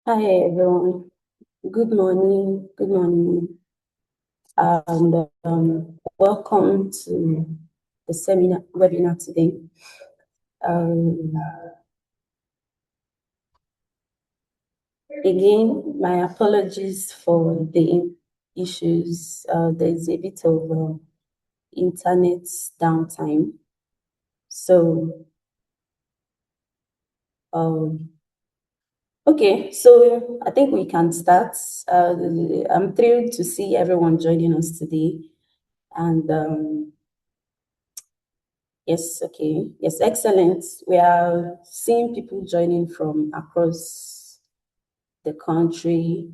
Hi everyone. Good morning. Good morning. And welcome to the seminar webinar today. Again, my apologies for the issues. There's a bit of internet downtime. So, okay, so I think we can start. I'm thrilled to see everyone joining us today. And yes, okay. Yes, excellent. We are seeing people joining from across the country.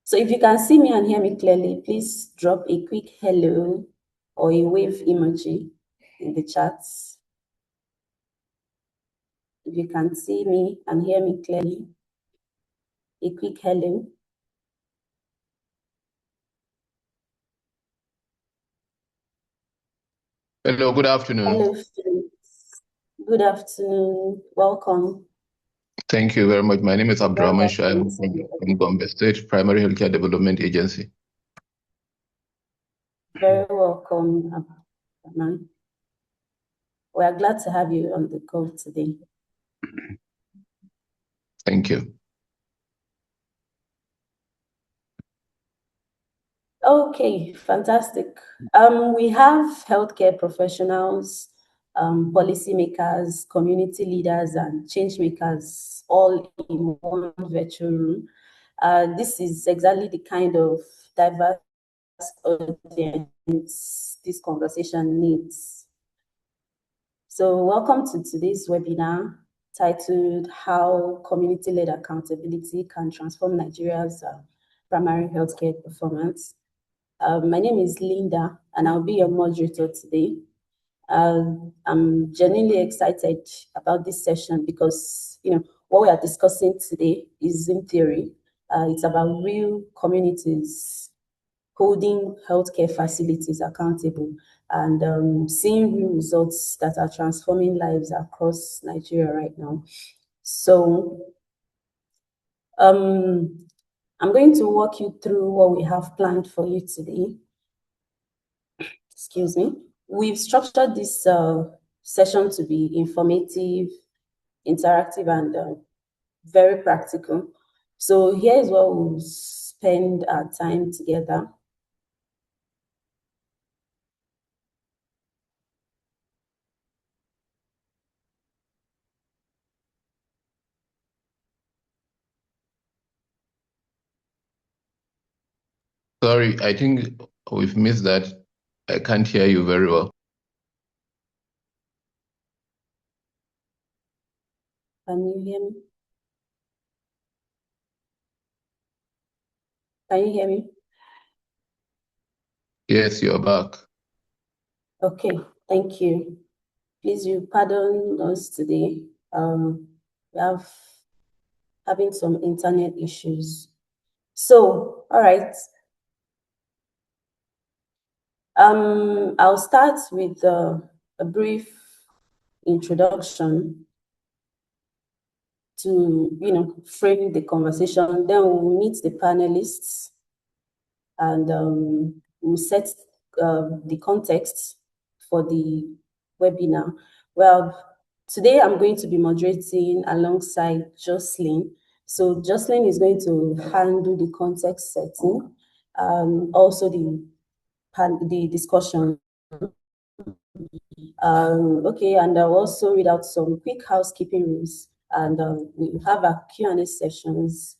So if you can see me and hear me clearly, please drop a quick hello or a wave emoji in the chats. If you can see me and hear me clearly, a quick hello. Hello, good afternoon. Hello, friends. Good afternoon. Welcome. Thank you very much. My name is Very Abdurrahman Shah. welcome I'm to you. from Gombe State Primary Healthcare Development Agency. Very welcome, Abdulrahman. We are glad to have you on the call today. Thank you. Okay, fantastic. We have healthcare professionals, policymakers, community leaders, and change makers all in one virtual room. This is exactly the kind of diverse audience this conversation needs. So welcome to today's webinar titled How Community-Led Accountability Can Transform Nigeria's Primary Healthcare Performance. My name is Linda, and I'll be your moderator today. I'm genuinely excited about this session because what we are discussing today is in theory. It's about real communities holding healthcare facilities accountable and seeing real results that are transforming lives across Nigeria right now. So I'm going to walk you through what we have planned for you today. Excuse me. We've structured this session to be informative, interactive, and very practical. So here is what we'll spend our time together. Sorry, I think we've missed that. I can't hear you very well. Can you hear me? Can you hear me? Yes, you're back. Okay, thank you. Please, you pardon us today. We have having some internet issues. So, all right. I'll start with a brief introduction to frame the conversation. Then we'll meet the panelists and we'll set the context for the webinar. Well, today I'm going to be moderating alongside Jocelyn. So Jocelyn is going to handle the context setting, also the discussion. Okay, and I'll also read out some quick housekeeping rules, and we have our Q&A sessions,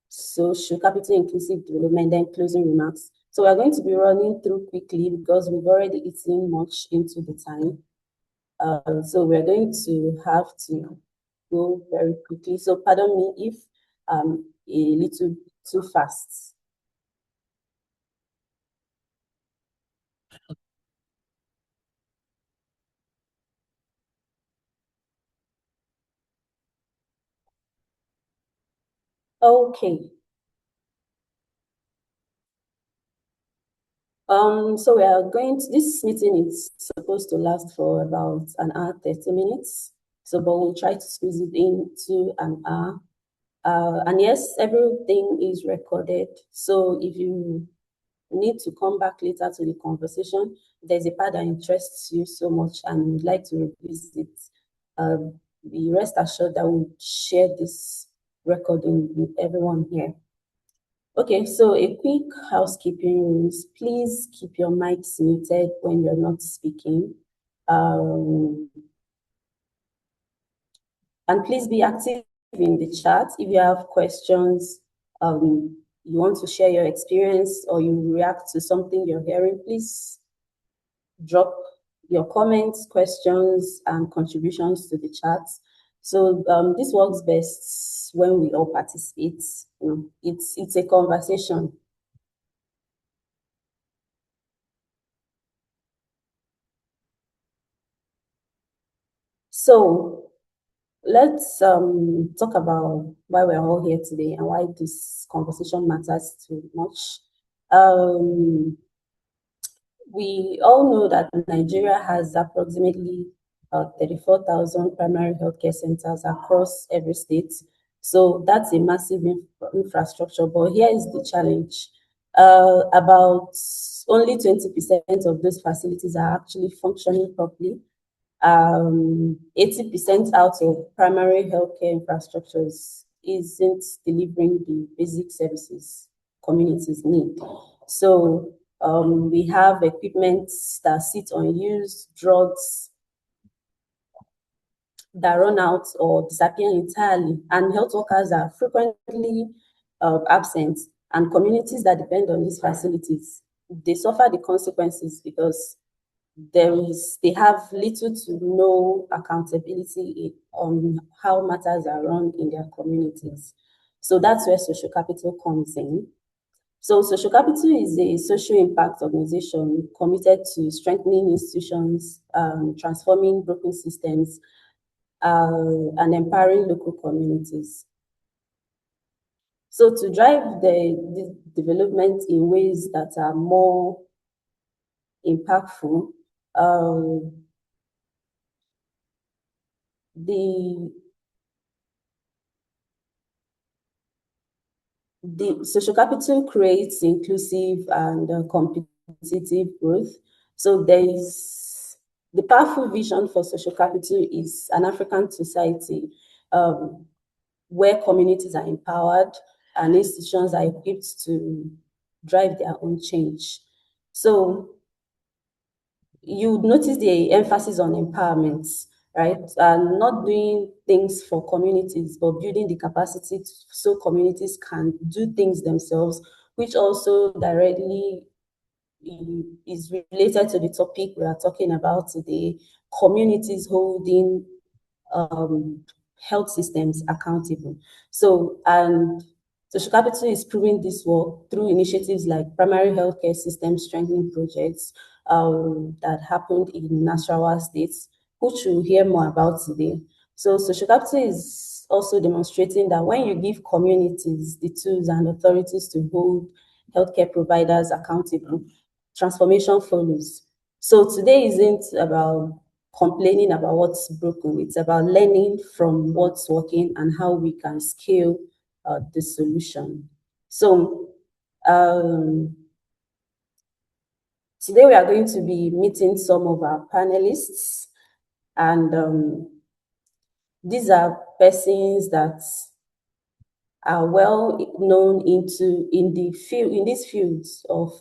social capital inclusive development, then closing remarks. So we're going to be running through quickly because we've already eaten much into the time. So we're going to have to go very quickly. So pardon me if I'm a little too fast. Okay. So this meeting is supposed to last for about an hour, 30 minutes. So, but we'll try to squeeze it into an hour. And yes, everything is recorded. So if you need to come back later to the conversation, there's a part that interests you so much and you'd like to revisit, be rest assured that we'll share this recording with everyone here. Okay, so a quick housekeeping rules. Please keep your mics muted when you're not speaking. And please be active in the chat. If you have questions, you want to share your experience or you react to something you're hearing, please drop your comments, questions, and contributions to the chat. So this works best when we all participate. It's a conversation. So let's talk about why we're all here today and why this conversation matters too much. We all know that Nigeria has approximately 34,000 primary healthcare centers across every state. So that's a massive infrastructure. But here is the challenge. About only 20% of those facilities are actually functioning properly. 80% out of primary healthcare infrastructures isn't delivering the basic services communities need. So we have equipment that sit unused, drugs that run out or disappear entirely, and health workers are frequently absent, and communities that depend on these facilities, they suffer the consequences because they have little to no accountability on how matters are run in their communities. So that's where Sociocapital comes in. So Sociocapital is a social impact organization committed to strengthening institutions, transforming broken systems, and empowering local communities. So to drive the development in ways that are more impactful, the Sociocapital creates inclusive and competitive growth. So there is the powerful vision for Sociocapital is an African society where communities are empowered and institutions are equipped to drive their own change. So you would notice the emphasis on empowerment, right? And not doing things for communities, but building the capacity so communities can do things themselves, which also directly is related to the topic we are talking about today, communities holding health systems accountable. So, and Sociocapital is proving this work through initiatives like primary healthcare system strengthening projects that happened in Nasarawa State, which we'll hear more about today. So Sociocapital is also demonstrating that when you give communities the tools and authorities to hold healthcare providers accountable, transformation follows. So today isn't about complaining about what's broken. It's about learning from what's working and how we can scale the solution. So today we are going to be meeting some of our panelists, and these are persons that are well known in these fields of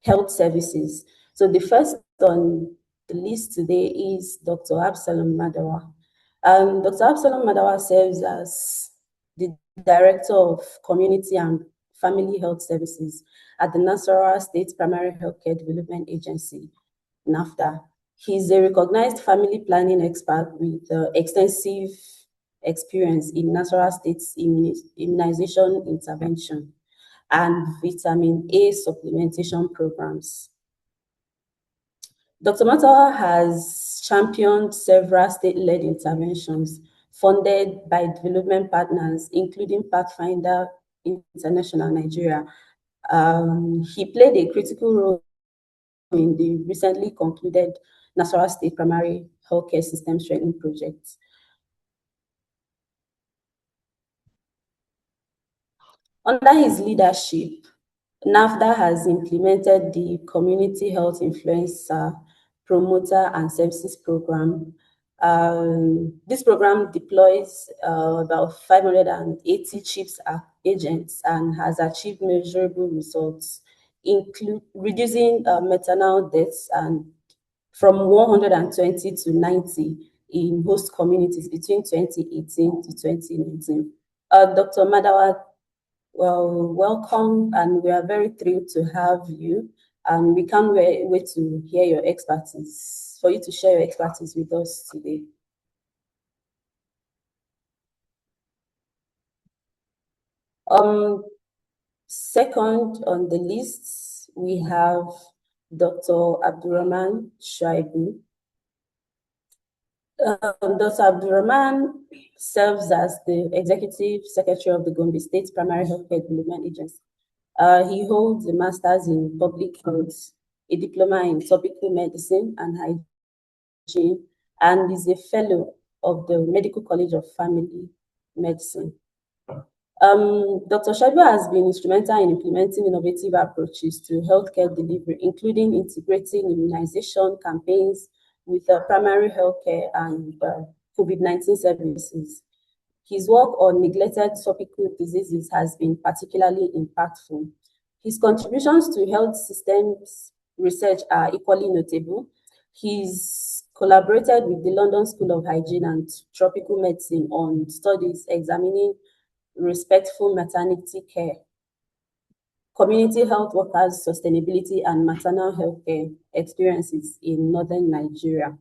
health services. So the first on the list today is Dr. Absalom Madawa. Dr. Absalom Madawa serves as the Director of Community and Family Health Services at the Nasarawa State Primary Healthcare Development Agency, NAFTA. He's a recognized family planning expert with extensive experience in Nasarawa State's immunization intervention and vitamin A supplementation programs. Dr. Matawa has championed several state-led interventions funded by development partners, including Pathfinder International Nigeria. He played a critical role in the recently concluded Nasarawa State Primary Healthcare System Training Project. Under his leadership, NAFDA has implemented the Community Health Influencer Promoter and Services Program. This program deploys about 580 chiefs agents and has achieved measurable results, include reducing maternal deaths and from 120 to 90 in host communities between 2018 to 2019. Dr. Madawa, well, welcome, and we are very thrilled to have you. And we can't wait to hear your expertise, for you to share your expertise with us today. Second on the list, we have Dr. Abdurrahman Shaibu. Dr. Abdurrahman serves as the Executive Secretary of the Gombe State Primary Healthcare Development Agency. He holds a master's in public health, a diploma in tropical medicine and hygiene, and is a fellow of the Medical College of Family Medicine. Dr. Shaibu has been instrumental in implementing innovative approaches to healthcare delivery, including integrating immunization campaigns with primary healthcare and COVID-19 services. His work on neglected tropical diseases has been particularly impactful. His contributions to health systems research are equally notable. He's collaborated with the London School of Hygiene and Tropical Medicine on studies examining respectful maternity care, community health workers' sustainability, and maternal health care experiences in northern Nigeria.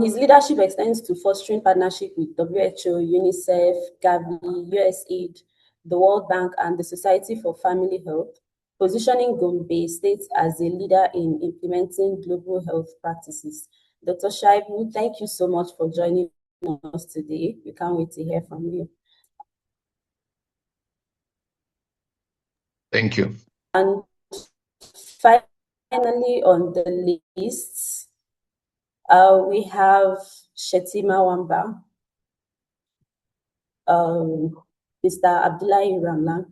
His leadership extends to fostering partnership with WHO, UNICEF, Gavi, USAID, the World Bank, and the Society for Family Health, positioning Gombe State as a leader in implementing global health practices. Dr. Shaibu, thank you so much for joining us today. We can't wait to hear from you. Thank you. And finally on the list, we have Shetima Wamba, Mr. Abdullahi Ramlan.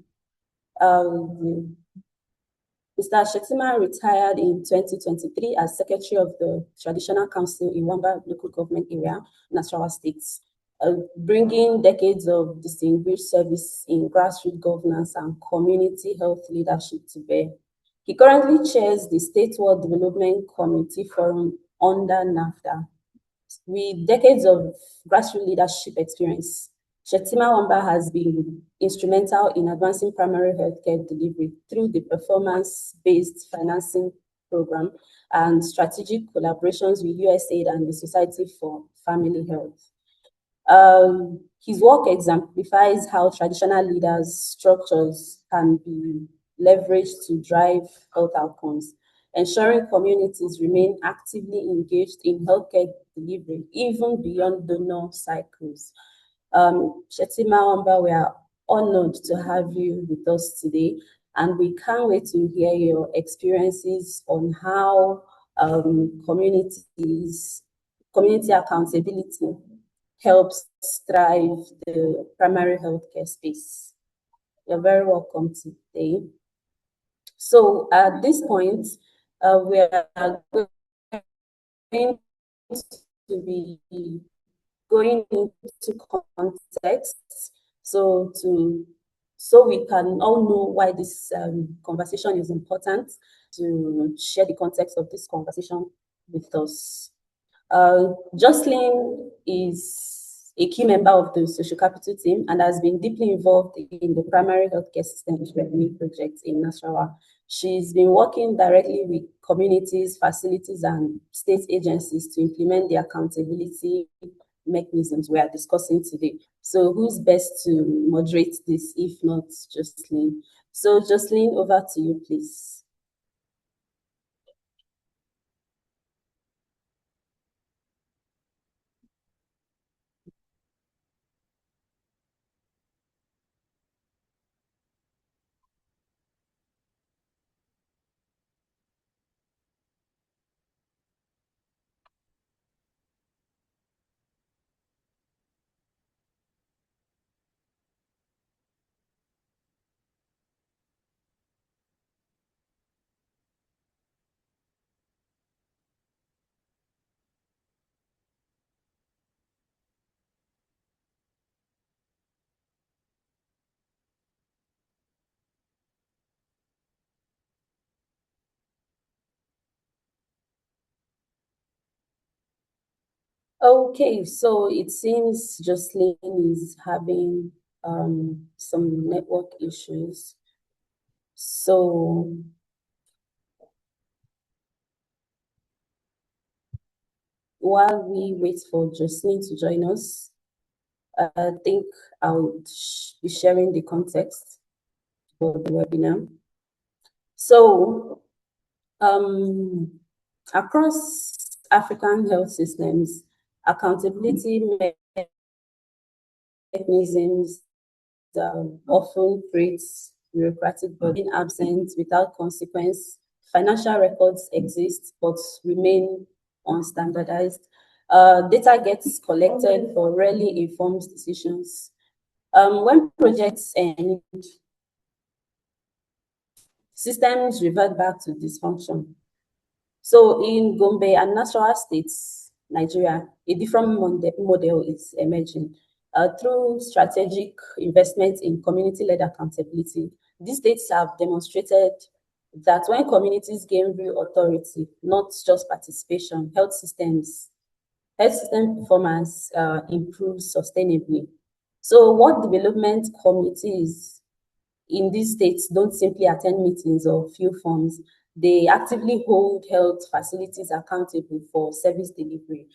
Mr. Shetima retired in 2023 as Secretary of the Traditional Council in Wamba Local Government Area, Nasarawa State, bringing decades of distinguished service in grassroots governance and community health leadership to bear. He currently chairs the Statewide Development Committee Forum under NAFDA. With decades of grassroots leadership experience, Shetima Wamba has been instrumental in advancing primary healthcare delivery through the performance-based financing program and strategic collaborations with USAID and the Society for Family Health. His work exemplifies how traditional leaders' structures can be leveraged to drive health outcomes, ensuring communities remain actively engaged in healthcare delivery, even beyond donor cycles. Shetima Wamba, we are honored to have you with us today, and we can't wait to hear your experiences on how community accountability helps drive the primary healthcare space. You're very welcome today. So at this point, we are going to be going into context, so we can all know why this conversation is important, to share the context of this conversation with us. Jocelyn is a key member of the Sociocapital team and has been deeply involved in the primary healthcare systems revenue project in Nasarawa. She's been working directly with communities, facilities, and state agencies to implement the accountability mechanisms we are discussing today. So who's best to moderate this, if not Jocelyn? So Jocelyn, over to you, please. Okay, so it seems Jocelyn is having some network issues. So while we wait for Jocelyn to join us, I think I'll be sharing the context for the webinar. So across African health systems, accountability mechanisms often creates bureaucratic burden absent without consequence. Financial records exist but remain unstandardized. Data gets collected but rarely informs decisions. When projects end, systems revert back to dysfunction. So in Gombe and Nasarawa states, Nigeria, a different model is emerging through strategic investment in community-led accountability. These states have demonstrated that when communities gain real authority, not just participation, health system performance improves sustainably. So what development committees in these states don't simply attend meetings or fill forms. They actively hold health facilities accountable for service delivery,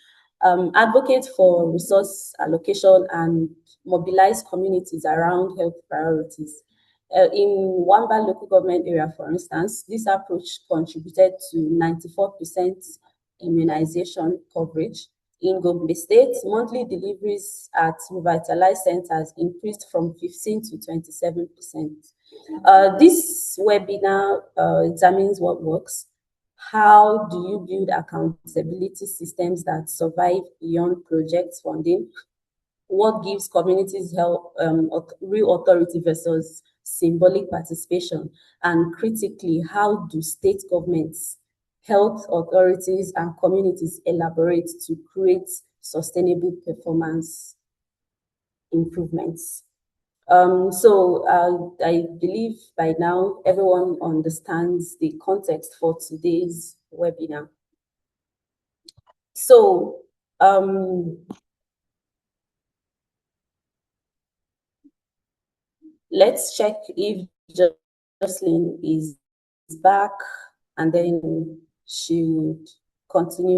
advocate for resource allocation, and mobilize communities around health priorities. In Wamba local government area, for instance, this approach contributed to 94% immunization coverage. In Gombe State, monthly deliveries at revitalized centers increased from 15 to 27%. This webinar examines what works. How do you build accountability systems that survive beyond project funding? What gives communities help, real authority versus symbolic participation? And critically, how do state governments, health authorities, and communities elaborate to create sustainable performance improvements? I believe by now everyone understands the context for today's webinar. So let's check if Jocelyn is back, and then she would continue.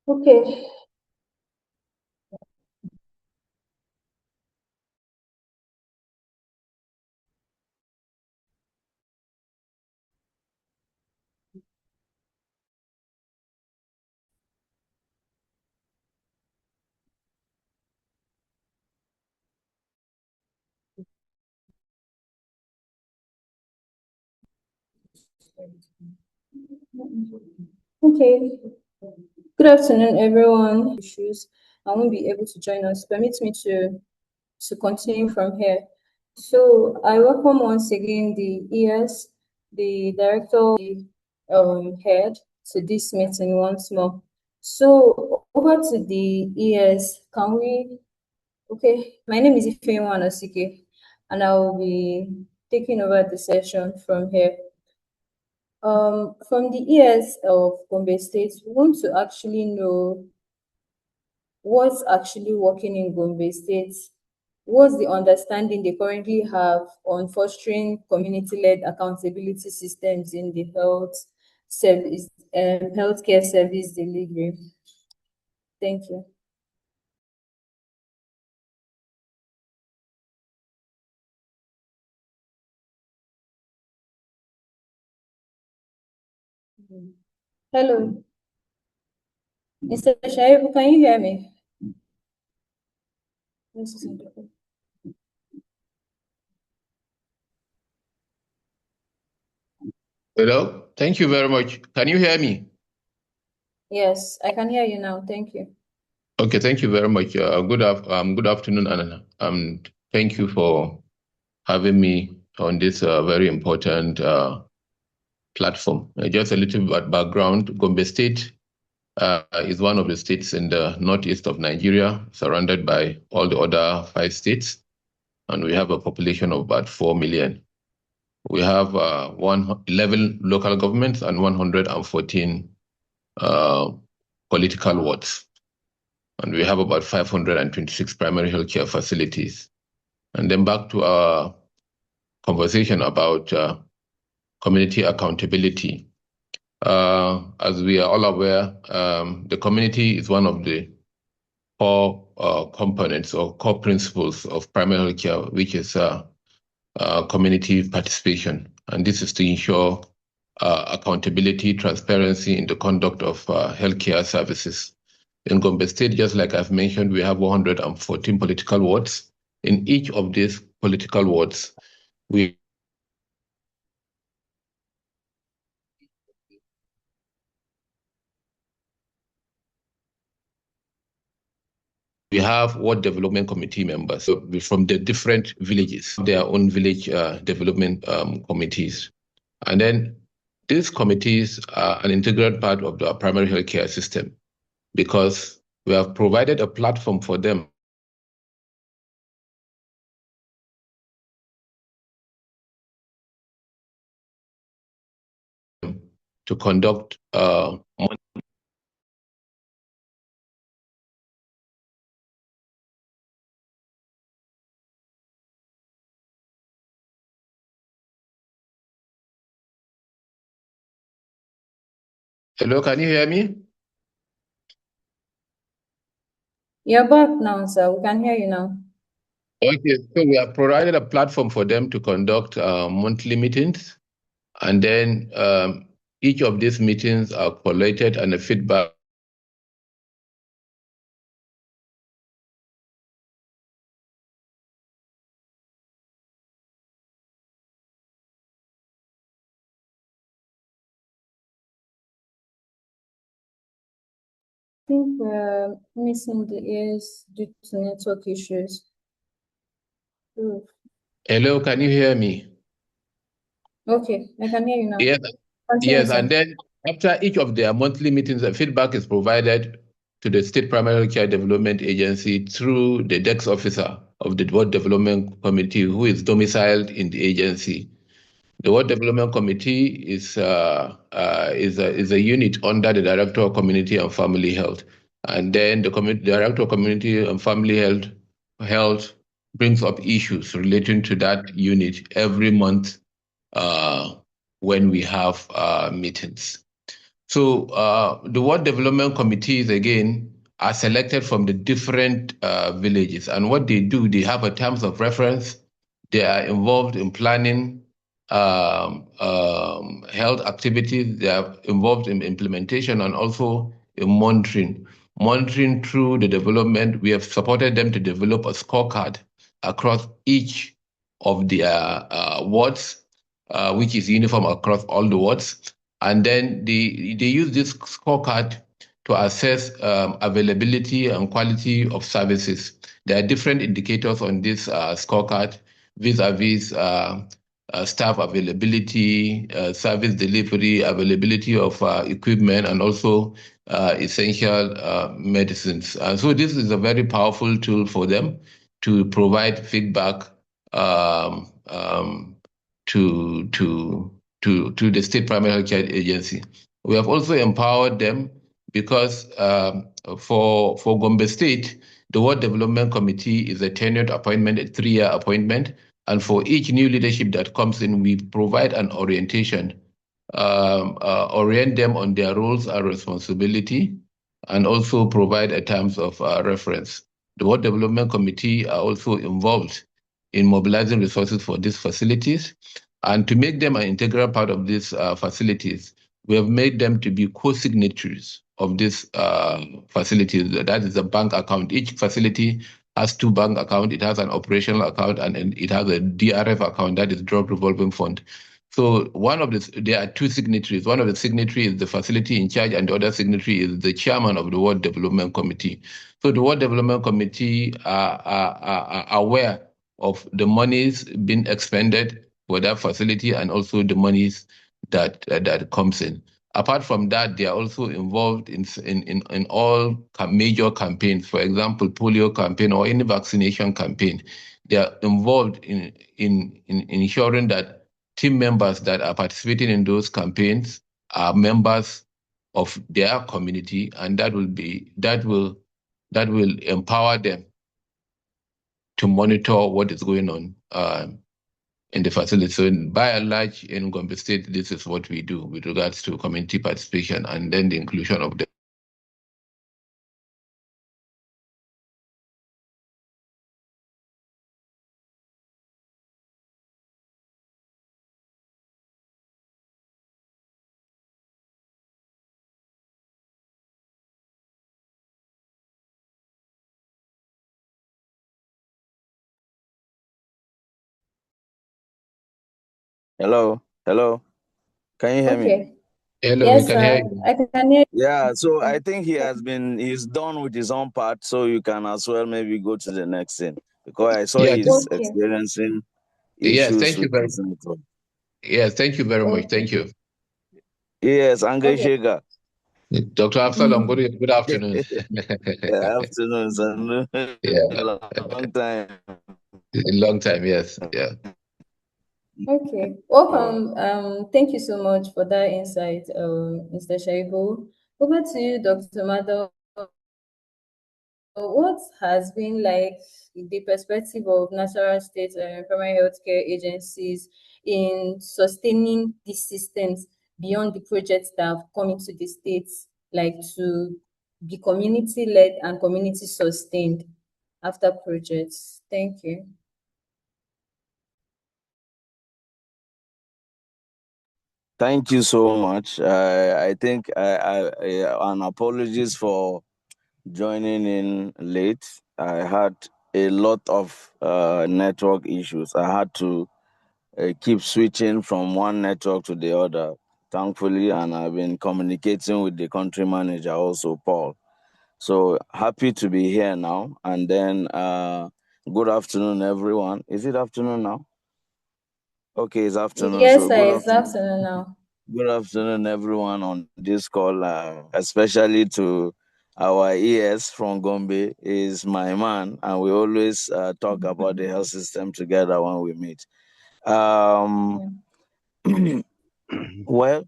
Okay. Okay. Good afternoon, everyone. Issues, I won't be able to join us. Permit me to continue from here. So I welcome once again the ES, the director, the head to this meeting once more. So over to the ES, can we, okay, my name is Ifeanyi Anosike, and I will be taking over the session from here. From the ES of Gombe State, we want to actually know what's actually working in Gombe State. What's the understanding they currently have on fostering community-led accountability systems in the health service, healthcare service delivery? Thank you. Hello, Mr. Shaibu, can you hear me? Hello, thank you very much. Can you hear me? Yes, I can hear you now. Thank you. Okay, thank you very much. Good afternoon, and thank you for having me on this very important platform. Just a little bit background. Gombe State is one of the states in the northeast of Nigeria, surrounded by all the other 5 states, and we have a population of about 4 million. We have 11 local governments and 114 political wards. And we have about 526 primary healthcare facilities. And then back to our conversation about community accountability. As we are all aware, the community is one of the core components or core principles of primary healthcare, which is community participation. And this is to ensure accountability, transparency in the conduct of healthcare services. In Gombe State, just like I've mentioned, we have 114 political wards. In each of these political wards, we have ward development committee members from the different villages, their own village development committees. And then these committees are an integral part of the primary healthcare system because we have provided a platform for them to conduct Hello, can you hear me? You're back now, sir. We can hear you now. Okay, so we have provided a platform for them to conduct monthly meetings, and then each of these meetings are collated and the feedback. I think we're missing the ears due to network issues. Hello, can you hear me? Okay, I can hear you now. Yes, Continue, yes, sir. and then after each of their monthly meetings, the feedback is provided to the State Primary Care Development Agency through the DEX officer of the Ward Development Committee, who is domiciled in the agency. The Ward Development Committee is a unit under the Director of Community and Family Health. And then the Director of Community and Family Health brings up issues relating to that unit every month when we have meetings. So the Ward Development Committees, again, are selected from the different villages. And what they do, they have a terms of reference. They are involved in planning health activities. They are involved in implementation and also in monitoring. Monitoring through the development, we have supported them to develop a scorecard across each of their wards, which is uniform across all the wards. And then they use this scorecard to assess availability and quality of services. There are different indicators on this scorecard vis-a-vis staff availability, service delivery, availability of equipment, and also essential medicines. So this is a very powerful tool for them to provide feedback to the State Primary Health Care Agency. We have also empowered them because for Gombe State, the Ward Development Committee is a tenured appointment, a 3-year appointment. And for each new leadership that comes in, we provide an orientation, orient them on their roles and responsibility, and also provide a terms of reference. The Ward Development Committee are also involved in mobilizing resources for these facilities. And to make them an integral part of these facilities, we have made them to be co-signatories of these facilities. That is a bank account. Each facility has two bank accounts. It has an operational account and it has a DRF account, that is drug revolving fund. So there are two signatories. One of the signatories is the facility in charge, and the other signatory is the chairman of the World Development Committee. So the World Development Committee are aware of the monies being expended for that facility and also the monies that comes in. Apart from that, they are also involved in all major campaigns. For example, polio campaign or any vaccination campaign. They are involved in ensuring that team members that are participating in those campaigns are members of their community, and that will empower them to monitor what is going on in the facility. So by and large, in Gombe State, this is what we do with regards to community participation and then the inclusion of the. Hello, hello. Can you hear me? Okay. Hello, we Yes, can hear sir. you. I can hear Yeah, so I think he's done with his own part, so you can as well maybe go to the next thing because I saw Yeah, he's Okay. experiencing yes, issues with his network. yes, thank you very much. Okay. Thank you. Yes, Angay Okay. Shega. Dr. Absalom, good afternoon. Afternoon, son. Yeah, Long time. a long time, yes. Yeah. Okay. Yeah. Welcome. Thank you so much for that insight, Mr. Shaibu. Over to you, Dr. Mado. What has been like the perspective of national state primary healthcare agencies in sustaining these systems beyond the projects that have come into the states, like to be community-led and community-sustained after projects? Thank you. Thank you so much. I think and apologies for joining in late. I had a lot of network issues. I had to keep switching from one network to the other, thankfully, and I've been communicating with the country manager also, Paul. So happy to be here now. And then good afternoon, everyone. Is it afternoon now? Okay, it's afternoon. Yes, So sir. good It's afternoon. afternoon now. Good afternoon, everyone on this call, especially to our ES from Gombe. Is my man, and we always talk about the health system together when we meet. Um, well,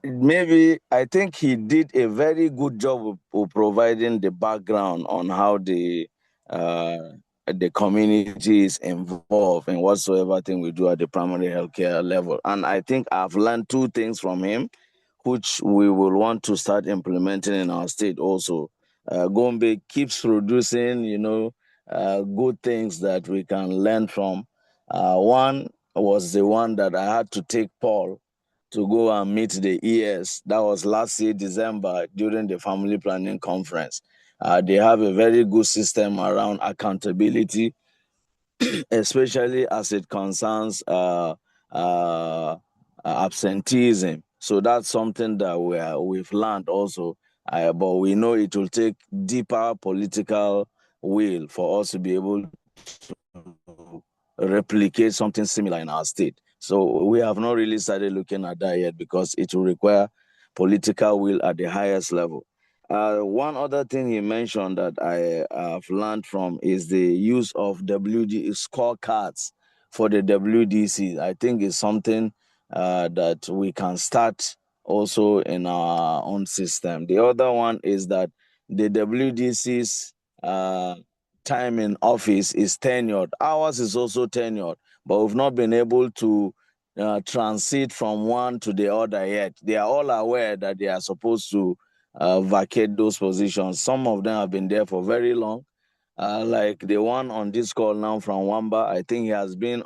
maybe I think he did a very good job of providing the background on how uh, the community is involved in whatsoever thing we do at the primary healthcare level. And I think I've learned two things from him which we will want to start implementing in our state also. Gombe keeps producing, good things that we can learn from. One was the one that I had to take Paul to go and meet the ES. That was last year, December, during the family planning conference. They have a very good system around accountability, especially as it concerns absenteeism. So that's something that we've learned also. But we know it will take deeper political will for us to be able to replicate something similar in our state. So we have not really started looking at that yet because it will require political will at the highest level. One other thing he mentioned that I have learned from is the use of WD scorecards for the WDC. I think it's something that we can start also in our own system. The other one is that the WDC's time in office is tenured. Ours is also tenured, but we've not been able to transit from one to the other yet. They are all aware that they are supposed to vacate those positions. Some of them have been there for very long. Like the one on this call now from Wamba, I think he has been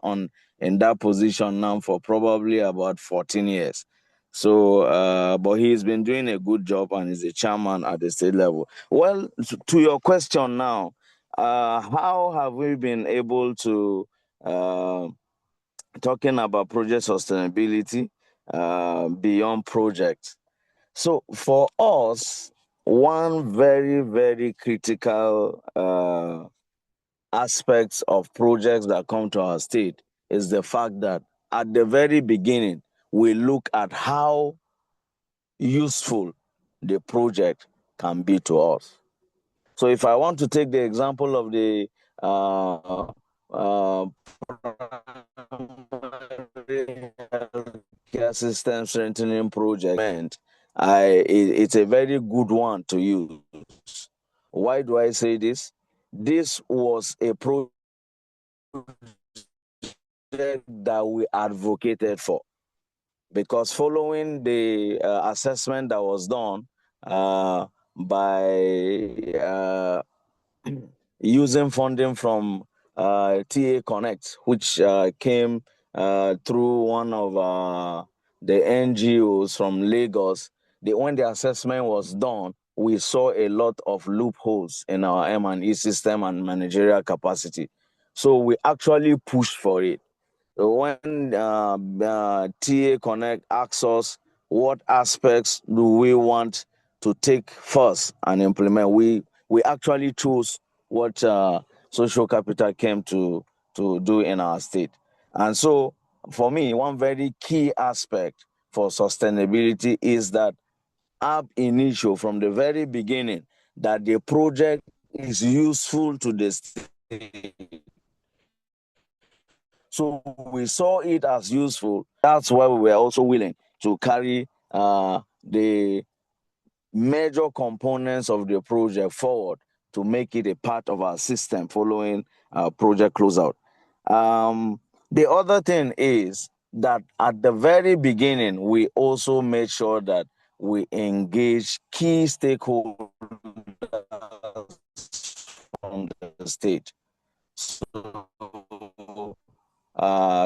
in that position now for probably about 14 years. So, but he's been doing a good job and is a chairman at the state level. Well, to your question now, how have we been able to, talking about project sustainability beyond projects? So for us, one very, very critical aspects of projects that come to our state is the fact that at the very beginning, we look at how useful the project can be to us. So if I want to take the example of the primary healthcare system strengthening project, it's a very good one to use. Why do I say this? This was a project that we advocated for, because following the assessment that was done by using funding from TA Connect, which came through one of the NGOs from Lagos. When the assessment was done, we saw a lot of loopholes in our M&E system and managerial capacity. So we actually pushed for it. When TA Connect asks us what aspects do we want to take first and implement, we actually chose what Sociocapital came to do in our state. And so for me, one very key aspect for sustainability is that ab initio, from the very beginning, that the project is useful to the state. So we saw it as useful. That's why we were also willing to carry the major components of the project forward to make it a part of our system following project closeout. The other thing is that at the very beginning, we also made sure that we engage key stakeholders from the state. So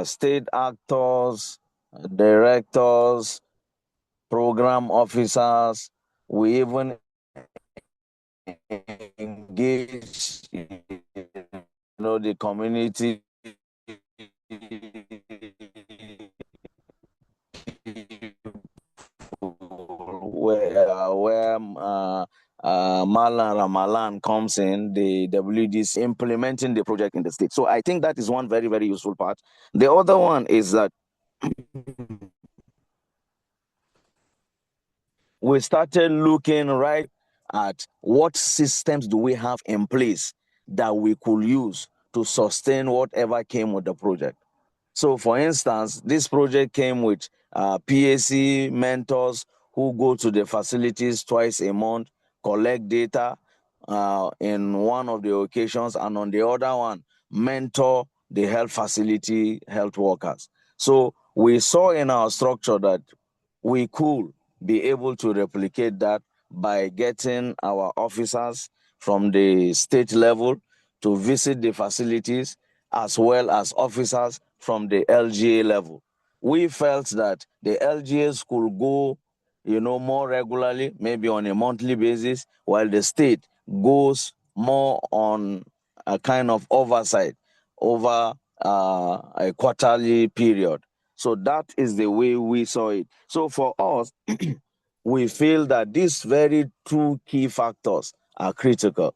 state actors, directors, program officers. We even engage, the community where Malan Ramalan comes in, the WDC implementing the project in the state. So I think that is one very, very useful part. The other one is that we started looking right at what systems do we have in place that we could use to sustain whatever came with the project. So for instance, this project came with PAC mentors who go to the facilities twice a month, collect data in one of the occasions, and on the other one, mentor the health facility health workers. So we saw in our structure that we could be able to replicate that by getting our officers from the state level to visit the facilities, as well as officers from the LGA level. We felt that the LGAs could go, more regularly, maybe on a monthly basis, while the state goes more on a kind of oversight over a quarterly period. So that is the way we saw it. So for us, we feel that these very two key factors are critical.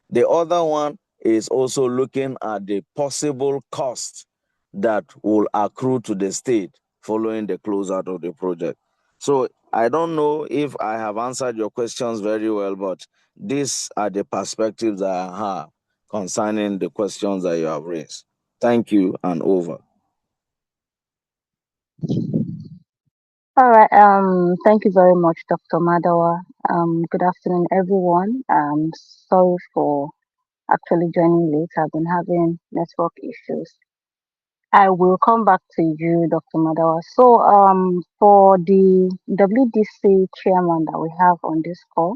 The other one is also looking at the possible cost that will accrue to the state following the closeout of the project. So I don't know if I have answered your questions very well, but these are the perspectives that I have concerning the questions that you have raised. Thank you, and over. All right. Thank you very much, Dr. Madawa. Good afternoon, everyone. Sorry for actually joining late. I've been having network issues. I will come back to you, Dr. Madawa. So, for the WDC chairman that we have on this call,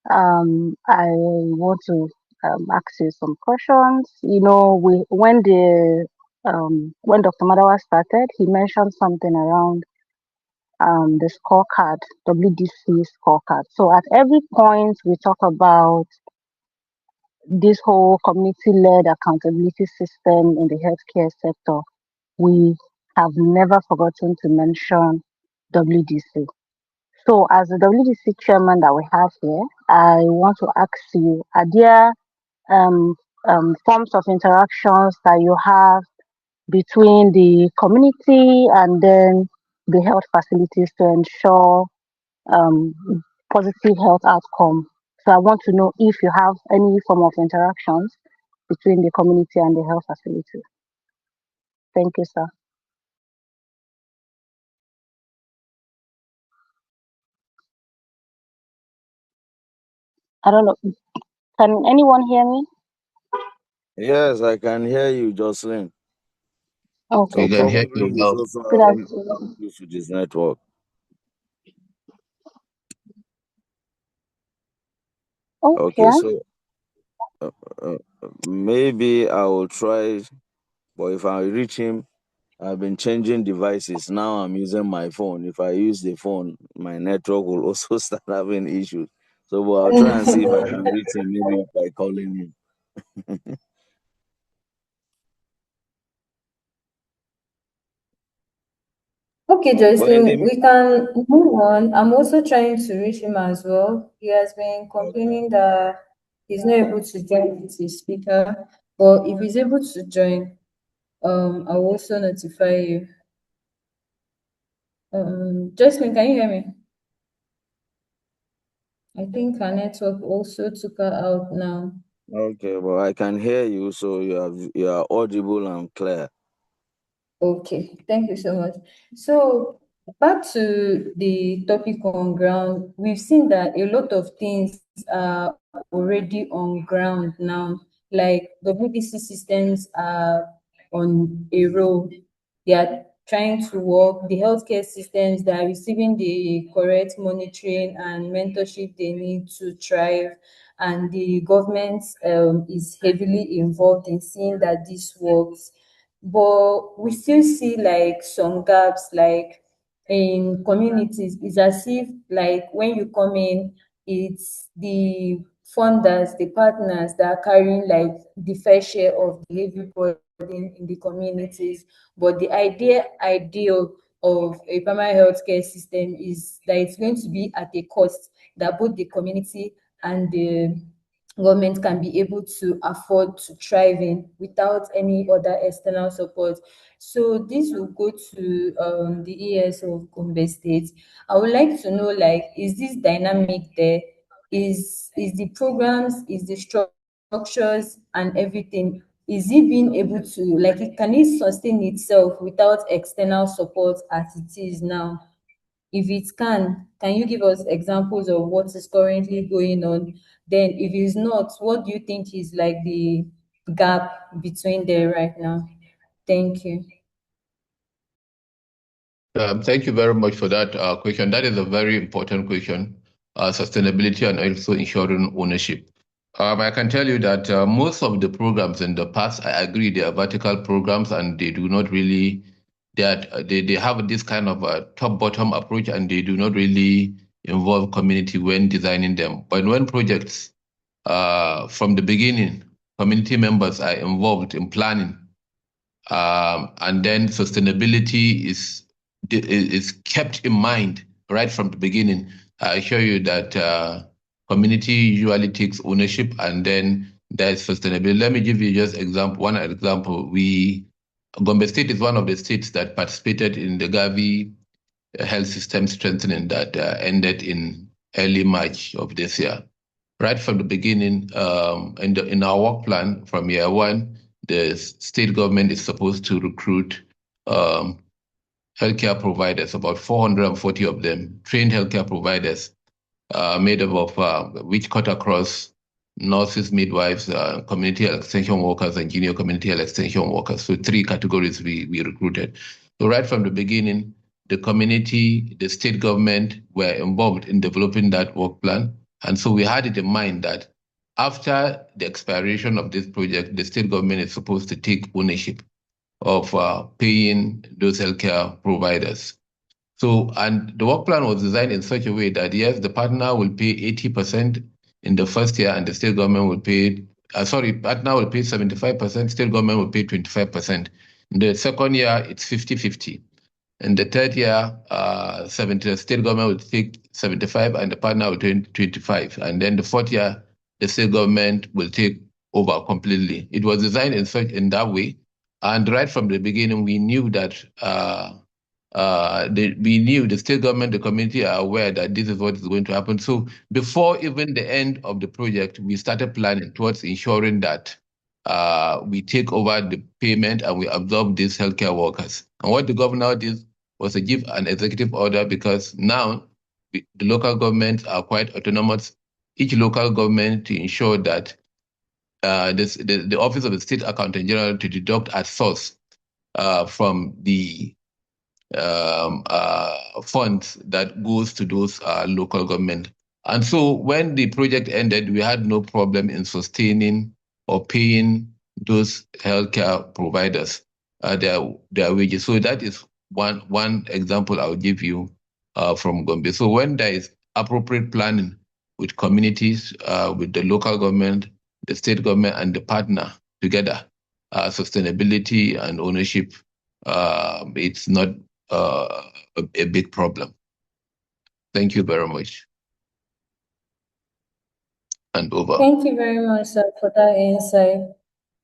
I want to ask you some questions. We when Dr. Madawa started, he mentioned something around the scorecard, WDC scorecard. So at every point we talk about this whole community-led accountability system in the healthcare sector, we have never forgotten to mention WDC. So, as the WDC chairman that we have here, I want to ask you: are there um, forms of interactions that you have between the community and then the health facilities to ensure um, positive health outcome? So, I want to know if you have any form of interactions between the community and the health facilities. Thank you, sir. I don't know. Can anyone hear me? Yes, I can hear you, Jocelyn. Okay, So We can good. hear probably you he's well. also Good having afternoon. issues with his network. Okay, Okay. so uh, maybe I will try, but if I reach him, I've been changing devices. Now I'm using my phone. If I use the phone, my network will also start having issues. So, but I'll try and see if I can reach him maybe by calling him. Okay, But in Joycelyn, the we can move on. I'm also trying to reach him as well. He has been complaining that he's not able to join with his speaker. But if he's able to join, I'll also notify you. Joycelyn, can you hear me? I think our network also took her out now. okay, but I can hear you, so you are audible and clear. Okay, thank you so much. So back to the topic on ground, we've seen that a lot of things are already on ground now. Like the WBC systems are on a roll. They are trying to work. The healthcare systems that are receiving the correct monitoring and mentorship they need to thrive. And the government is heavily involved in seeing that this works, but we still see like some gaps, like in communities. It's as if like when you come in, it's the funders, the partners that are carrying like the fair share of the heavy burden in the communities. But the ideal of a primary healthcare system is that it's going to be at a cost that both the community and the government can be able to afford to thrive in without any other external support. So this will go to the ES of Gombe State. I would like to know, like, is this dynamic there? Is the programs, is the structures and everything, is it being able to, like, can it sustain itself without external support as it is now? If it can you give us examples of what is currently going on? Then if it's not, what do you think is like the gap between there right now? Thank you. Thank you very much for that question. That is a very important question, sustainability and also ensuring ownership. I can tell you that most of the programs in the past, I agree, they are vertical programs and they do not really, they have this kind of a top-bottom approach and they do not really involve community when designing them. But when projects from the beginning, community members are involved in planning, and then sustainability is kept in mind right from the beginning. I assure you that community usually takes ownership, and then there's sustainability. Let me give you just one example. Gombe State is one of the states that participated in the Gavi health system strengthening that ended in early March of this year. Right from the beginning, in our work plan from year one, the state government is supposed to recruit um, healthcare providers, about 440 of them, trained healthcare providers, made up of which cut across nurses, midwives, community health extension workers, and junior community health extension workers. So three categories we recruited. So right from the beginning, the community, the state government were involved in developing that work plan. And so we had it in mind that after the expiration of this project, the state government is supposed to take ownership of paying those healthcare providers. So, and the work plan was designed in such a way that yes, the partner will pay 80% in the first year and the state government will pay partner will pay 75%, state government will pay 25%. In the second year, it's 50-50. In the third year, the state government will take 75 and the partner will take 25. And then the fourth year, the state government will take over completely. It was designed in that way. And right from the beginning, we knew that the state government, the community are aware that this is what is going to happen. So before even the end of the project, we started planning towards ensuring that we take over the payment and we absorb these healthcare workers. And what the governor did was to give an executive order, because now the local governments are quite autonomous. Each local government to ensure that the Office of the State Accountant General to deduct at source from the funds that goes to those local government. And so when the project ended, we had no problem in sustaining or paying those healthcare providers their wages. So that is one example I'll give you from Gombe. So when there is appropriate planning with communities, with the local government, the state government, and the partner together, sustainability and ownership, it's not a big problem. Thank you very much. And over. Thank you very much, sir, for that insight.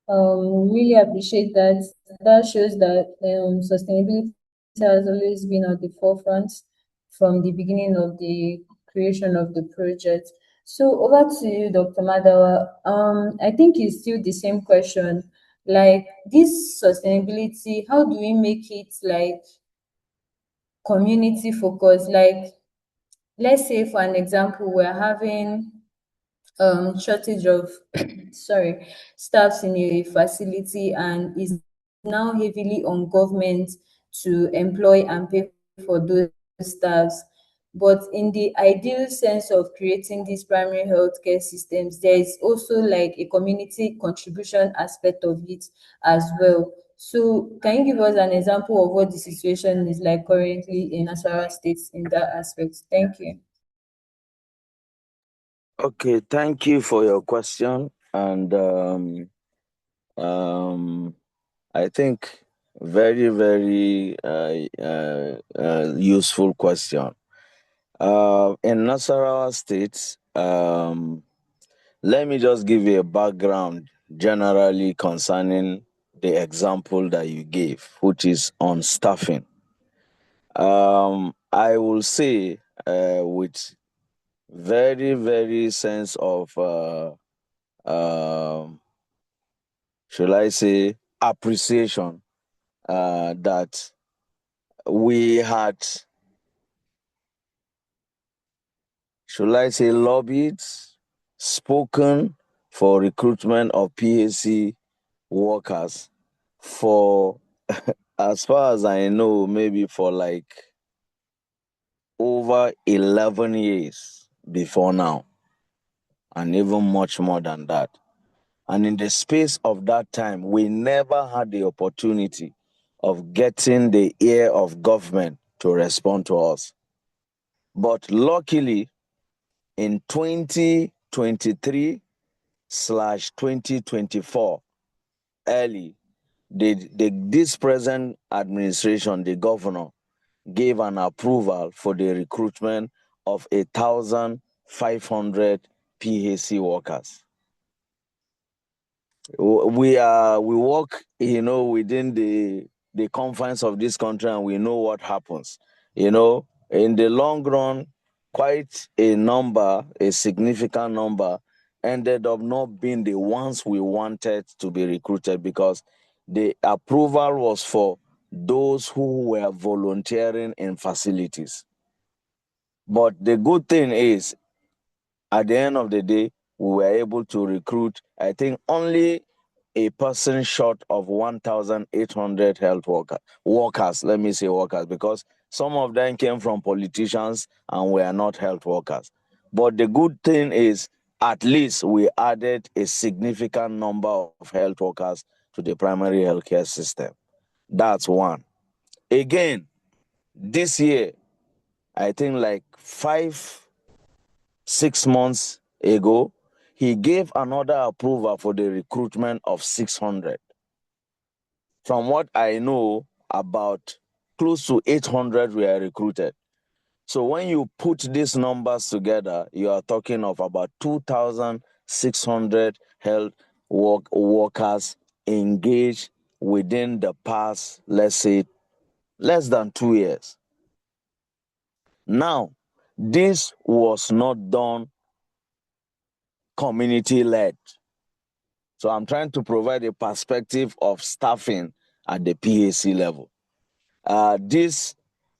Really appreciate that. That shows that sustainability has always been at the forefront from the beginning of the creation of the project. So over to you, Dr. Madawa. I think it's still the same question. Like this sustainability, how do we make it like community focused? Like, let's say for an example, we're having shortage of staffs in a facility, and is now heavily on government to employ and pay for those staffs. But in the ideal sense of creating these primary healthcare systems, there is also like a community contribution aspect of it as well. So can you give us an example of what the situation is like currently in Nasarawa State in that aspect? Thank you. Okay, thank you for your question. And I think very, very useful question. In Nasarawa State, let me just give you a background generally concerning the example that you gave, which is on staffing. I will say with very, very sense of, should I say, appreciation that we had, should I say, lobbied, spoken for recruitment of PAC workers for, as far as I know, maybe for like over 11 years before now, and even much more than that. And in the space of that time, we never had the opportunity of getting the ear of government to respond to us. But luckily, in 2023/2024, early, this present administration, the governor, gave an approval for the recruitment of 1,500 PAC workers. We work, within the confines of this country, and we know what happens. In the long run, quite a significant number, ended up not being the ones we wanted to be recruited, because the approval was for those who were volunteering in facilities. But the good thing is, at the end of the day, we were able to recruit, I think, only a person short of 1,800 health workers, let me say workers, because some of them came from politicians and were not health workers. But the good thing is, at least we added a significant number of health workers to the primary healthcare system. That's one. Again, this year, I think like 5-6 months ago, he gave another approval for the recruitment of 600. From what I know, about close to 800 were recruited. So when you put these numbers together, you are talking of about 2,600 health workers engaged within the past, let's say, less than 2 years. Now, this was not done community-led. So I'm trying to provide a perspective of staffing at the PAC level. This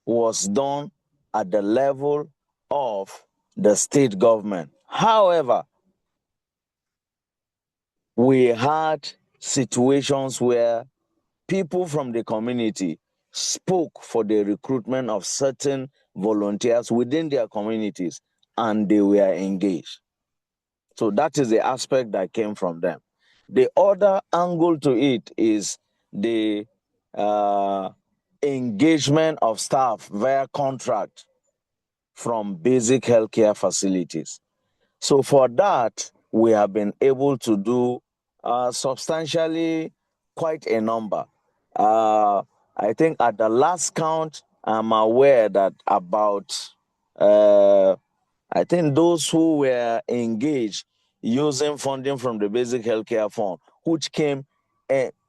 was done at the level of the state government. However, we had situations where people from the community spoke for the recruitment of certain volunteers within their communities, and they were engaged. So that is the aspect that came from them. The other angle to it is the engagement of staff via contract from basic healthcare facilities. So for that, we have been able to do substantially quite a number. I think at the last count, I'm aware that about I think those who were engaged using funding from the Basic Healthcare Fund, which came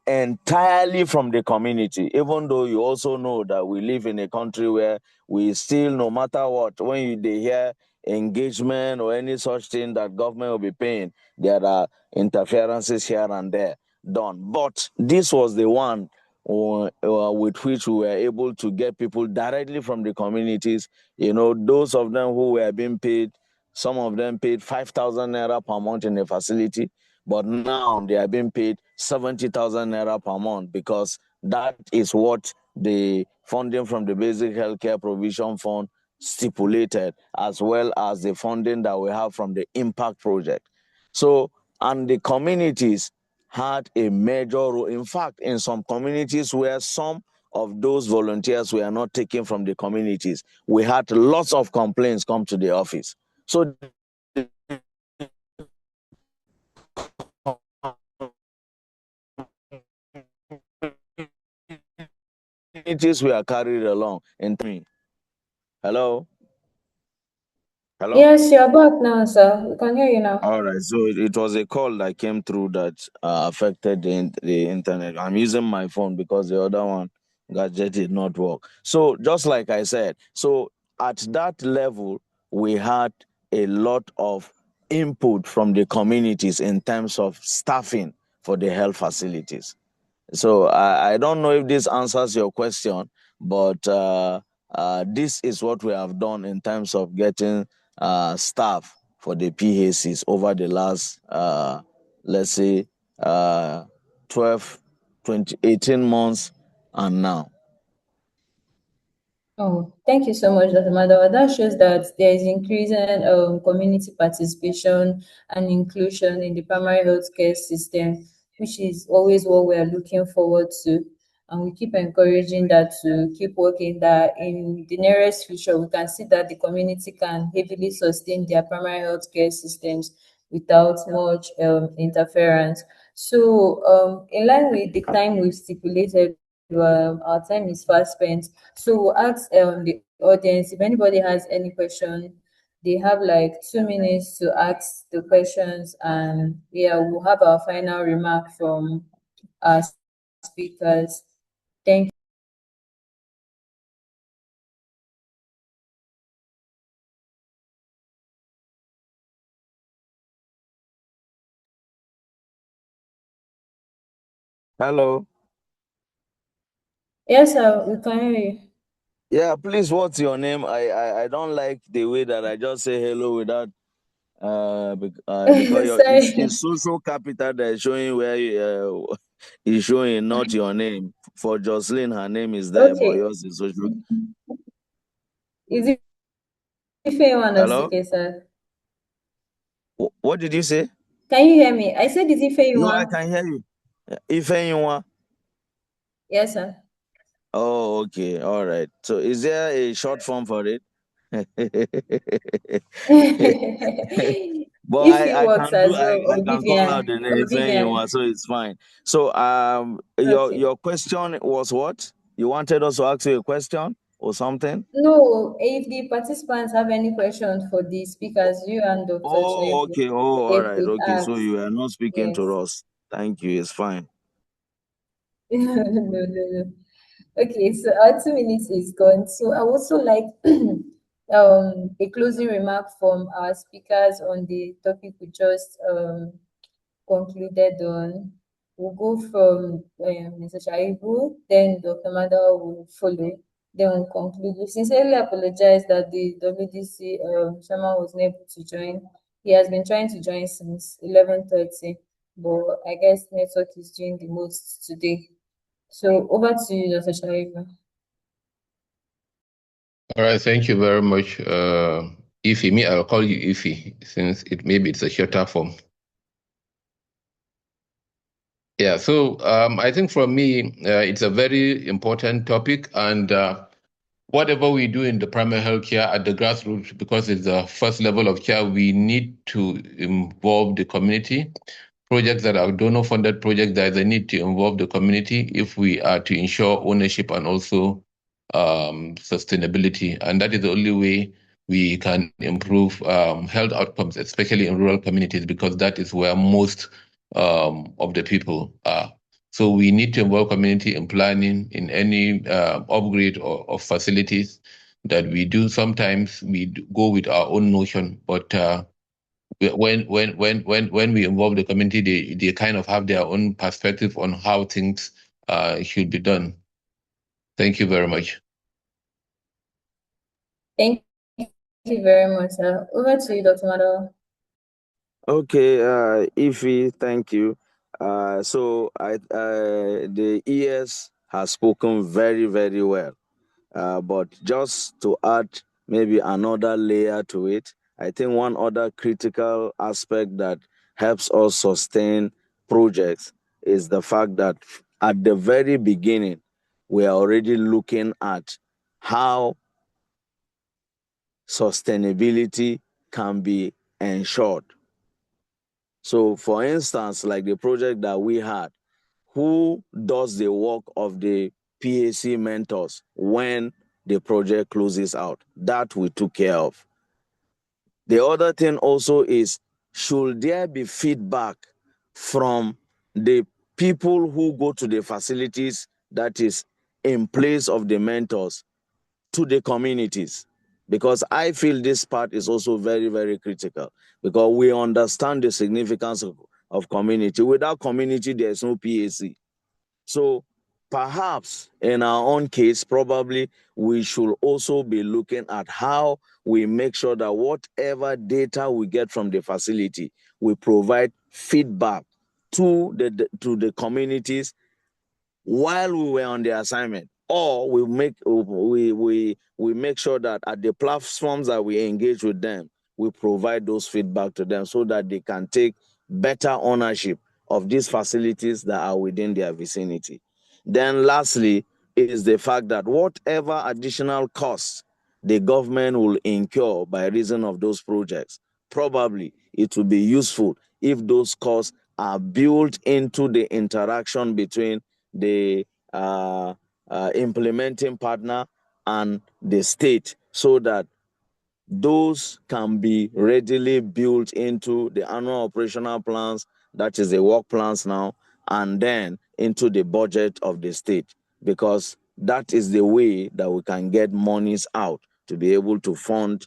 entirely from the community, even though you also know that we live in a country where we still, no matter what, when they hear engagement or any such thing that government will be paying, there are interferences here and there done. But this was the one with which we were able to get people directly from the communities. You know, those of them who were being paid, some of them paid 5,000 naira per month in the facility, but now they are being paid 70,000 naira per month because that is what the funding from the Basic Healthcare Provision Fund stipulated, as well as the funding that we have from the Impact Project. So, and the communities had a major role. In fact, in some communities where some of those volunteers were not taken from the communities, we had lots of complaints come to the office. So communities were carried along. Hello? Hello? Yes, you're back now, sir. We can hear you now. All right, so it was a call that came through that affected the internet. I'm using my phone because the other one gadget did not work. So just like I said, so at that level, we had a lot of input from the communities in terms of staffing for the health facilities. So I don't know if this answers your question, but this is what we have done in terms of getting staff for the PACs over the last, let's say, 12, 20, 18 months and now. Oh, thank you so much, Dr. Madawa. That shows that there is increasing community participation and inclusion in the primary healthcare system, which is always what we are looking forward to. And we keep encouraging that to keep working, that in the nearest future, we can see that the community can heavily sustain their primary healthcare systems without much interference. So, in line with the time we've stipulated, our time is fast spent. So we'll ask the audience if anybody has any question. They have like 2 minutes to ask the questions, and yeah, we'll have our final remark from our speakers. Thank Hello. you. Yes, sir, we can hear you. Yeah, please, what's your name? I don't like the way that I just say hello without because it's Sorry. Sociocapital that is showing where is showing, not your name. For Jocelyn, her name is there, but Okay. yours is social. Is it Ifeanyi Hello? Onosike, sir? What did you say? Can you hear me? I said, is No, I Ifeanyi? can hear you. If anyone. Yes, sir. Oh, okay. All right. So is there a short form for it? But If it I works can do as well, I or can call out Vivian, the or names when you Vivian. want, so it's fine. So Okay. your question was what? You wanted us to ask you a question or something? No, if the participants have any questions for the speakers, you and Dr. Oh, Shaibu, okay. Oh, all they right. could Okay. So ask. you are not speaking Yes. to us. Thank you. It's fine. No, no, no, no. Okay, so our 2 minutes is gone. So I would also like a closing remark from our speakers on the topic we just concluded on. We'll go from Mr. Shaibu, then Dr. Mada will follow, then we'll conclude. We sincerely apologize that the WDC chairman was not able to join. He has been trying to join since 11:30, but I guess network is doing the most today. So over to you, Dr. Shaibu. All right, thank you very much. Ify, me, I'll call you Ify since maybe it's a shorter form. Yeah, so I think for me, it's a very important topic, and whatever we do in the primary health care at the grassroots, because it's the first level of care, we need to involve the community. Projects that are donor-funded projects, there is a need to involve the community if we are to ensure ownership and also sustainability. And that is the only way we can improve health outcomes, especially in rural communities, because that is where most of the people are. So we need to involve community in planning in any upgrade of facilities that we do. Sometimes we go with our own notion, but when we involve the community, they kind of have their own perspective on how things should be done. Thank you very much. Thank you very much, sir. Over to you, Dr. Mado. Okay, Ify, thank you. So the ES has spoken very, very well. But just to add maybe another layer to it, I think one other critical aspect that helps us sustain projects is the fact that at the very beginning, we are already looking at how sustainability can be ensured. So, for instance, like the project that we had, who does the work of the PAC mentors when the project closes out? That we took care of. The other thing also is, should there be feedback from the people who go to the facilities that is in place of the mentors to the communities? Because I feel this part is also very, very critical, because we understand the significance of community. Without community, there's no PAC. So perhaps in our own case, probably we should also be looking at how we make sure that whatever data we get from the facility, we provide feedback to the communities while we were on the assignment, or we make sure that at the platforms that we engage with them, we provide those feedback to them so that they can take better ownership of these facilities that are within their vicinity. Then lastly is the fact that whatever additional costs the government will incur by reason of those projects, probably it will be useful if those costs are built into the interaction between the implementing partner and the state, so that those can be readily built into the annual operational plans, that is the work plans now, and then into the budget of the state, because that is the way that we can get monies out to be able to fund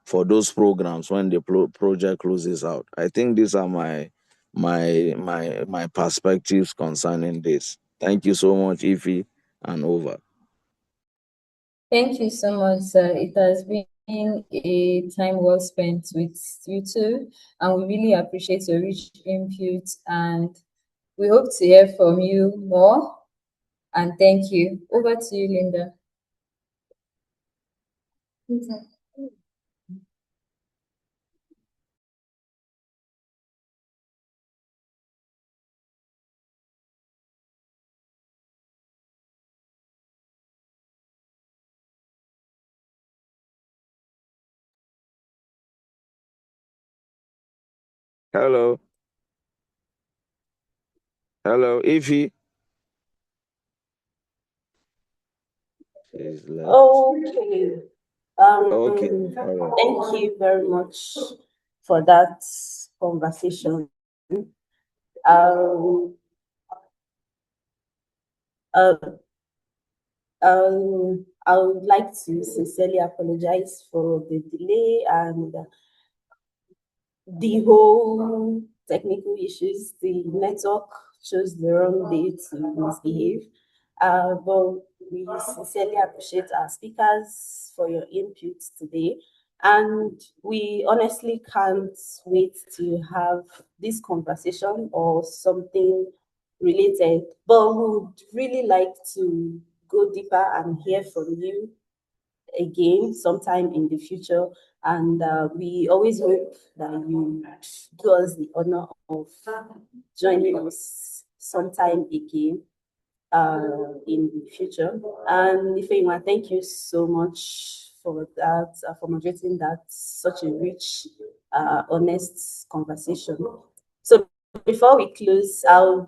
for those programs when the project closes out. I think these are my perspectives concerning this. Thank you so much, Ify, and over. Thank you so much, sir. It has been a time well spent with you two, and we really appreciate your rich input, and we hope to hear from you more. And thank you. Over to you, Linda. Hello. Hello, Ify. She's left. Okay. Okay. All right. Thank you very much for that conversation. Um, uh, I would like to sincerely apologize for the delay and the whole technical issues. The network chose the wrong day to misbehave. But we sincerely appreciate our speakers for your input today. And we honestly can't wait to have this conversation or something related. But we would really like to go deeper and hear from you again sometime in the future. And we always hope that you do us the honor of joining us sometime again in the future. And Ifeima, thank you so much for that, for moderating that such a rich, honest conversation. So before we close, I would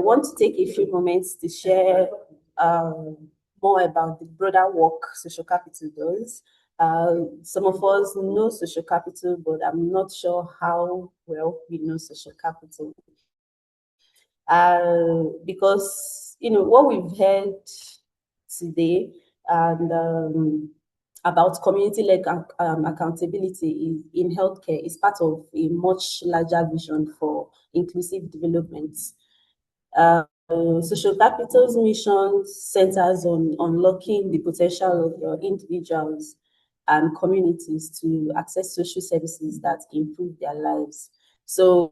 want to take a few moments to share more about the broader work Sociocapital does. Some of us know Sociocapital, but I'm not sure how well we know Sociocapital. Because what we've heard today and about community-led accountability in healthcare is part of a much larger vision for inclusive development. Social Capital's mission centers on unlocking the potential of individuals and communities to access social services that improve their lives. So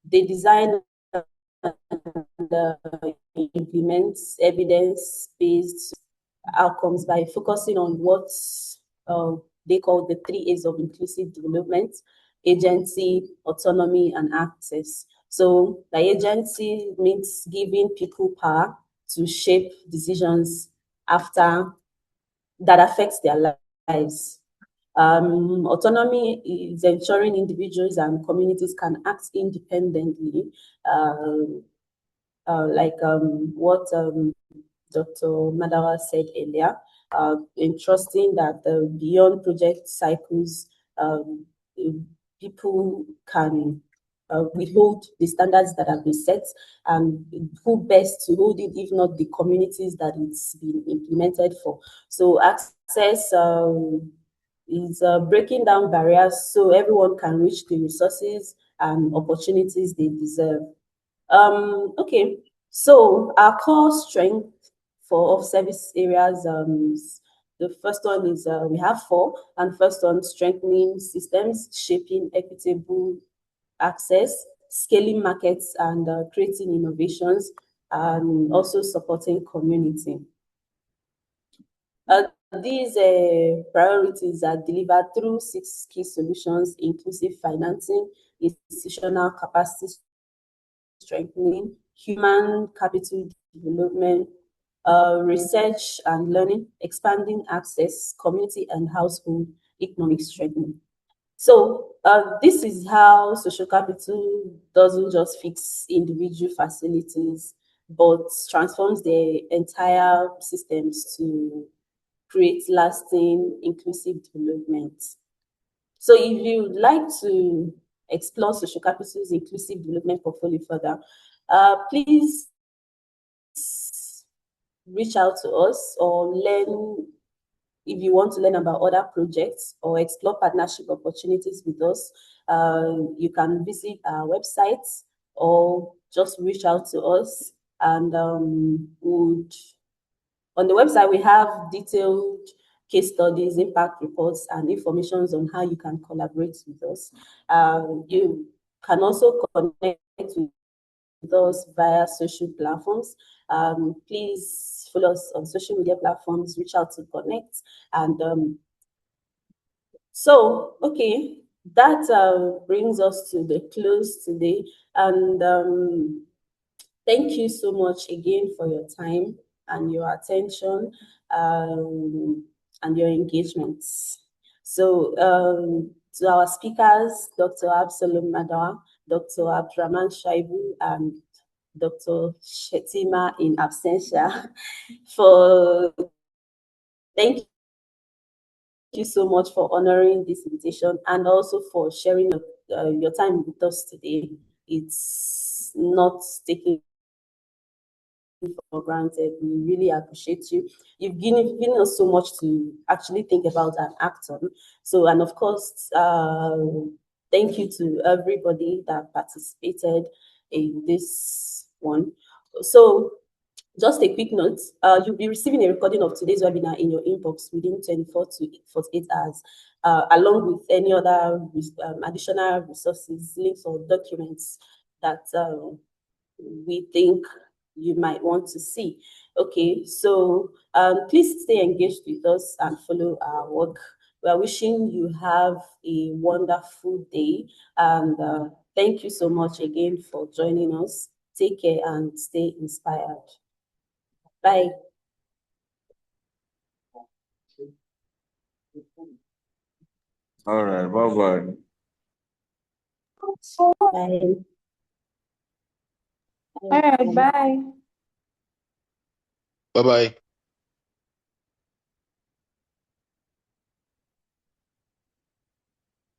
they design and implement evidence-based outcomes by focusing on what they call the 3 A's of inclusive development: agency, autonomy, and access. So the agency means giving people power to shape decisions after that affects their lives. Autonomy is ensuring individuals and communities can act independently, like what Dr. Madawa said earlier, entrusting that beyond project cycles, people can withhold the standards that have been set, and who best to hold it if not the communities that it's been implemented for. So access is breaking down barriers so everyone can reach the resources and opportunities they deserve. Okay, so our core strength of service areas, the first one is we have 4, and first one, strengthening systems, shaping equitable access, scaling markets, and creating innovations, and also supporting community. These priorities are delivered through 6 key solutions: inclusive financing, institutional capacity strengthening, human capital development, research and learning, expanding access, community and household economic strengthening. So this is how social capital doesn't just fix individual facilities, but transforms the entire systems to create lasting inclusive development. So if you would like to explore Social Capital's inclusive development portfolio further, please reach out to us, or learn, if you want to learn about other projects or explore partnership opportunities with us, you can visit our website or just reach out to us, and on the website we have detailed case studies, impact reports, and informations on how you can collaborate with us. You can also connect with us via social platforms. Please follow us on social media platforms, reach out to connect. And so, okay, that brings us to the close today. And thank you so much again for your time and your attention, and your engagements. So to our speakers, Dr. Absalom Madawa, Dr. Abdraman Shaibu, and Dr. Shetima in absentia, for thank you so much for honoring this invitation and also for sharing your time with us today. It's not taken for granted. We really appreciate you. You've given us so much to actually think about and act on. So, and of course, thank you to everybody that participated in this one. So, just a quick note, you'll be receiving a recording of today's webinar in your inbox within 24 to 48 hours, along with any other additional resources, links, or documents that we think you might want to see. Okay, so please stay engaged with us and follow our work. We are wishing you have a wonderful day, and thank you so much again for joining us. Take care and stay inspired. Bye. All right, bye-bye. Bye. All right, bye. Bye-bye.